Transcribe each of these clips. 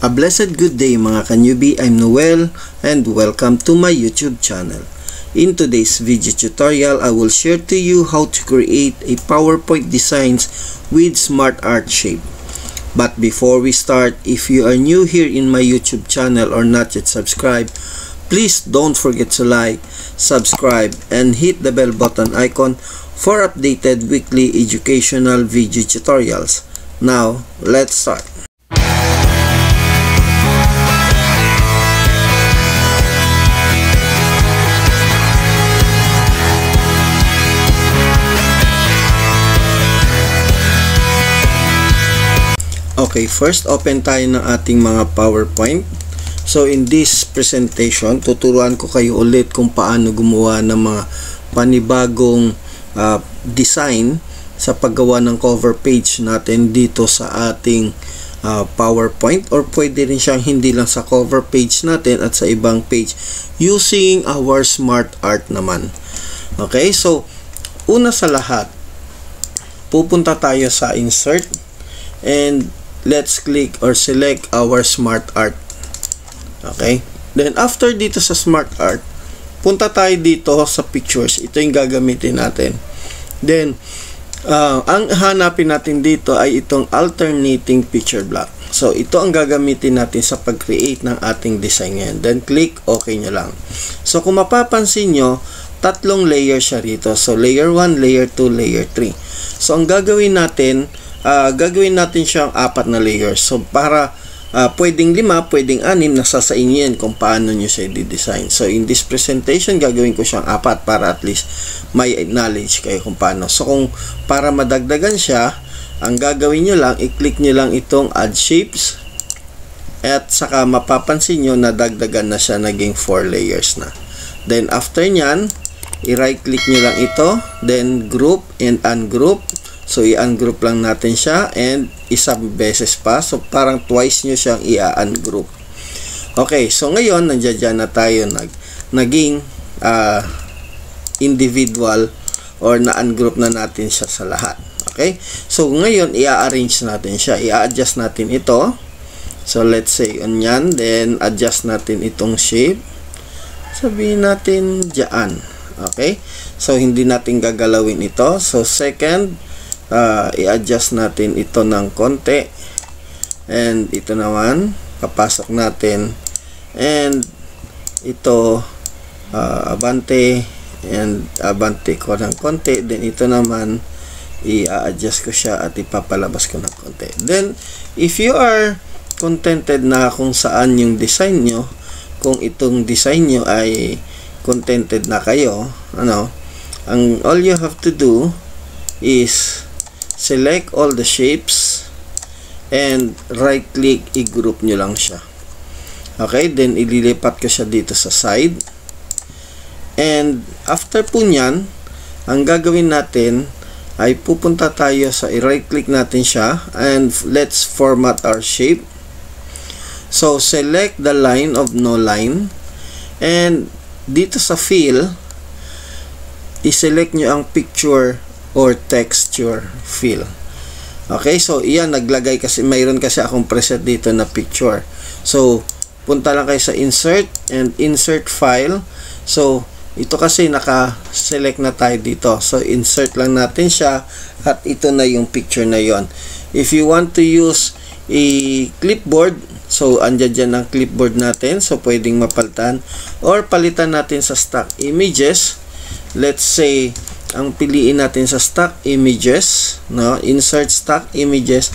A blessed good day mga ka-newbie, I'm Noel and welcome to my YouTube channel. In today's video tutorial, I will share to you how to create a PowerPoint designs with SmartArt shape. But before we start, if you are new here in my YouTube channel or not yet subscribed, please don't forget to like, subscribe, and hit the bell button icon for updated weekly educational video tutorials. Now, let's start. Okay, first open tayo ng ating mga PowerPoint. So in this presentation, tuturuan ko kayo ulit kung paano gumawa ng mga panibagong design sa paggawa ng cover page natin dito sa ating PowerPoint, or pwede rin siyang hindi lang sa cover page natin at sa ibang page using our SmartArt naman. Okay, so una sa lahat, pupunta tayo sa Insert and let's click or select our SmartArt. Okay? Then after dito sa SmartArt, punta tayo dito sa Pictures. Ito yung gagamitin natin. Then ang hanapin natin dito ay itong Alternating Picture Block. So ito ang gagamitin natin sa pag-create ng ating design ngayon. Then click OK nyo lang. So kung mapapansin nyo, tatlong layer siya rito. So layer 1, layer 2, layer 3. So ang gagawin natin siyang 4 na layers. So para pwedeng 5, pwedeng 6, nasa sa inyo yan kung paano nyo siya i-design. So in this presentation, gagawin ko siyang 4 para at least may knowledge kayo kung paano. So kung para madagdagan siya, ang gagawin nyo lang, i-click nyo lang itong Add Shapes at saka mapapansin nyo na dagdagan na siya, naging 4 layers na. Then after nyan, i-right click nyo lang ito, then Group and Ungroup. So, i-ungroup lang natin siya and isang beses pa. So, parang twice nyo siyang i-ungroup. Okay, so ngayon, nandiyan na tayo naging individual or na-ungroup na natin siya sa lahat. Okay, so ngayon, i-arrange natin siya. I-adjust natin ito. So, let's say, yan. Then, adjust natin itong shape. Sabihin natin, dyan. Okay, so hindi natin gagalawin ito. So, second, i-adjust natin ito ng konti, and ito naman papasok natin, and ito abante, and abante ko ng konti, then ito naman i-adjust ko siya at ipapalabas ko ng konti. Then if you are contented na kung saan yung design nyo, kung itong design nyo ay contented na kayo, all you have to do is select all the shapes and right click, i-group nyo lang siya. Okay, then ililipat ko siya dito sa side, and after po nyan, ang gagawin natin ay pupunta tayo sa i-right click natin siya and let's format our shape. So select the line of no line, and dito sa fill, i-select nyo ang picture or texture fill. Okay, so iyan, naglagay kasi, mayroon kasi akong preset dito na picture. So punta lang kayo sa Insert and Insert File. So ito kasi naka-select na tayo dito. So insert lang natin siya at ito na yung picture na yon. If you want to use a clipboard, so andyan dyan ang clipboard natin. So pwedeng mapalitan or palitan natin sa stock images. Let's say ang piliin natin sa stock images, insert stock images,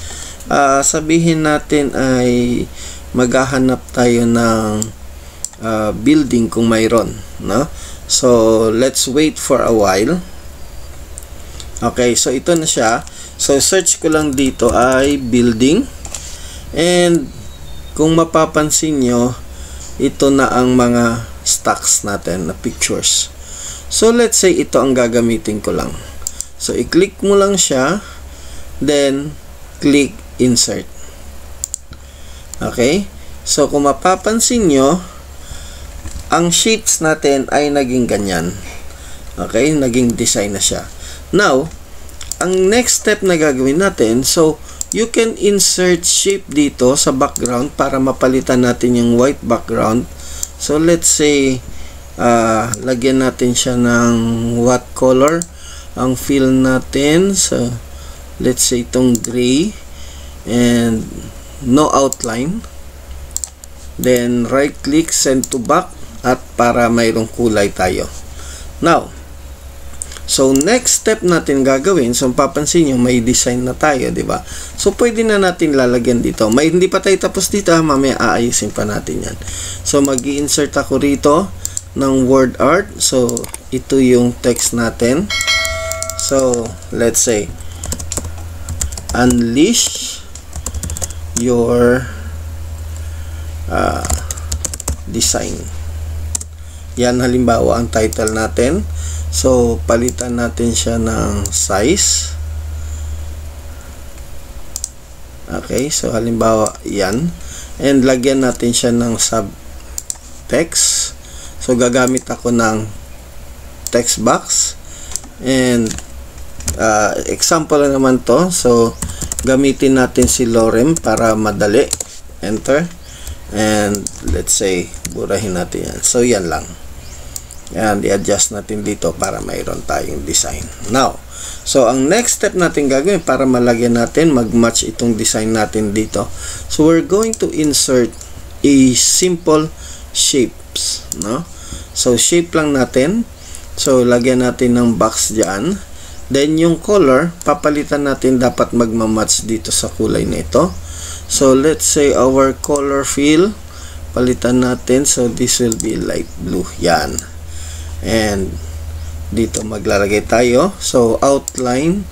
sabihin natin ay maghahanap tayo ng building kung mayroon, so let's wait for a while. Okay, so ito na siya. So search ko lang dito ay building, and kung mapapansin nyo, ito na ang mga stocks natin na pictures. So, let's say ito ang gagamitin ko lang. So, i-click mo lang siya, then, click Insert. Okay? So, kung mapapansin nyo, ang shapes natin ay naging ganyan. Okay? Naging design na siya. Now, ang next step na gagawin natin, so, you can insert shape dito sa background para mapalitan natin yung white background. So let's say lagyan natin siya ng what color ang fill natin. So let's say itong gray and no outline. Then right click, send to back, at para mayroong kulay tayo. Now, so next step natin gagawin, so papansin nyo may design na tayo, di ba? So pwede na natin lalagyan dito. Hindi pa tayo tapos dito, mamaya aayusin pa natin yan. So mag-i-insert ako rito ng word art. So ito yung text natin. So let's say unleash your design. Yan halimbawa ang title natin. So palitan natin siya ng size. Okay, so halimbawa yan, and lagyan natin siya ng subtext. So gagamit ako ng text box, and example na naman to. So gamitin natin si Lorem para madali. Enter. And let's say burahin natin yan. So yan lang. Yan, i-adjust natin dito para mayroon tayong design. Now, so ang next step natin gagawin para malagyan natin, mag-match itong design natin dito. So we're going to insert a simple shapes, no? So shape lang natin. So lagyan natin ng box diyan. Then yung color, papalitan natin, dapat magma-match dito sa kulay nito. So let's say our color fill, palitan natin. So this will be light blue. Yan. And dito maglalagay tayo. So outline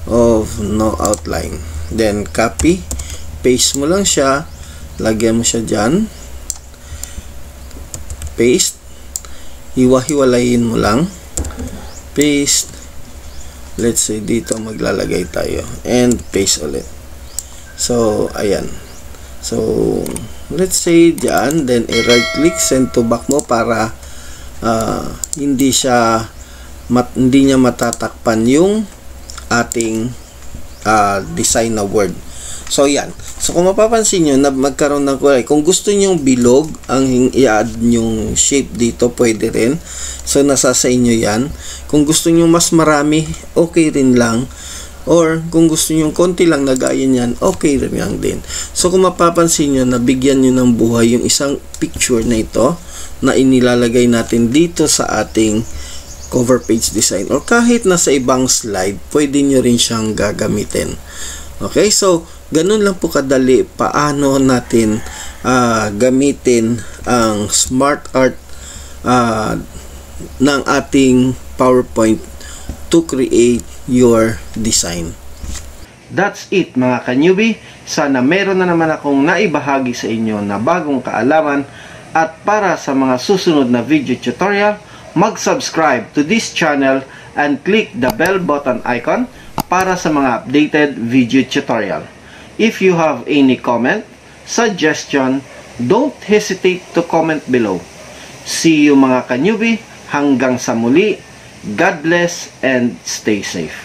of no outline. Then copy. Paste mo lang siya. Lagyan mo siya dyan. Paste. Hiwa-hiwalayin mo lang. Paste. Let's say dito maglalagay tayo. And paste ulit. So, ayan. So, let's say dyan. Then, i-right click, send to back mo para hindi niya matatakpan yung ating design na word. So, yan. So, kung mapapansin nyo na magkaroon ng kulay. Kung gusto nyo bilog ang i-add yung shape dito, pwede rin. So, nasa sa inyo yan. Kung gusto nyo mas marami, okay rin lang. Or, kung gusto nyo konti lang na gaya niyan, okay rin lang din. So, kung mapapansin nyo, nabigyan nyo ng buhay yung isang picture na ito na inilalagay natin dito sa ating cover page design. Or kahit nasa ibang slide, pwede nyo rin siyang gagamitin. Okay, so, ganun lang po kadali paano natin gamitin ang smart art ng ating PowerPoint to create your design. That's it mga ka-newbie. Sana meron na naman akong naibahagi sa inyo na bagong kaalaman, at para sa mga susunod na video tutorial, mag-subscribe to this channel and click the bell button icon para sa mga updated video tutorial. If you have any comment, suggestion, don't hesitate to comment below. See you mga ka-newbie. Hanggang sa muli. God bless and stay safe.